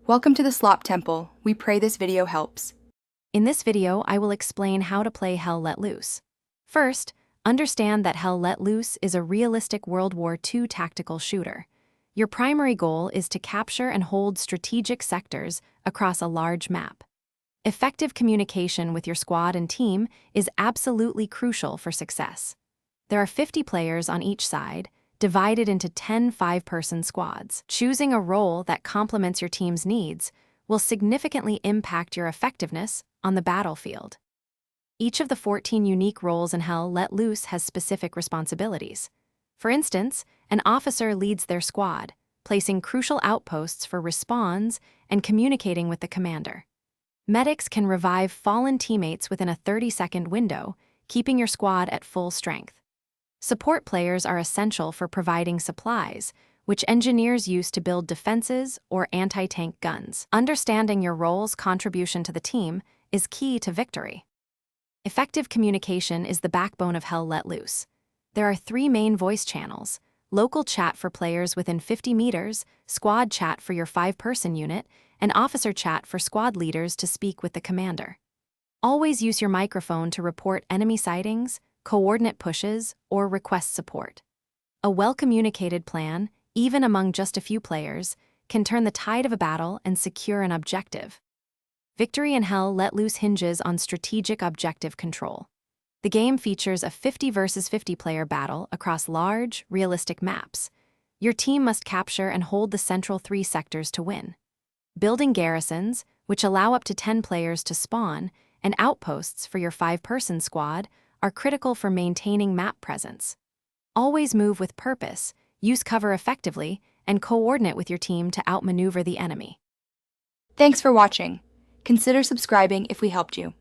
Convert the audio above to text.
Welcome to the Slop Temple. We pray this video helps. In this video, I will explain how to play Hell Let Loose. First, understand that Hell Let Loose is a realistic World War II tactical shooter. Your primary goal is to capture and hold strategic sectors across a large map. Effective communication with your squad and team is absolutely crucial for success. There are 50 players on each side, divided into 10 5-person squads. Choosing a role that complements your team's needs will significantly impact your effectiveness on the battlefield. Each of the 14 unique roles in Hell Let Loose has specific responsibilities. For instance, an officer leads their squad, placing crucial outposts for respawns and communicating with the commander. Medics can revive fallen teammates within a 30-second window, keeping your squad at full strength. Support players are essential for providing supplies, which engineers use to build defenses or anti-tank guns. Understanding your role's contribution to the team is key to victory. Effective communication is the backbone of Hell Let Loose. There are 3 main voice channels: local chat for players within 50 meters, squad chat for your 5-person unit, and officer chat for squad leaders to speak with the commander. Always use your microphone to report enemy sightings, coordinate pushes, or request support. A well-communicated plan, even among just a few players, can turn the tide of a battle and secure an objective. Victory in Hell Let Loose hinges on strategic objective control. The game features a 50 versus 50 player battle across large, realistic maps. Your team must capture and hold the central 3 sectors to win. Building garrisons, which allow up to 10 players to spawn, and outposts for your 5-person squad are critical for maintaining map presence. Always move with purpose, use cover effectively, and coordinate with your team to outmaneuver the enemy. Thanks for watching. Consider subscribing if we helped you.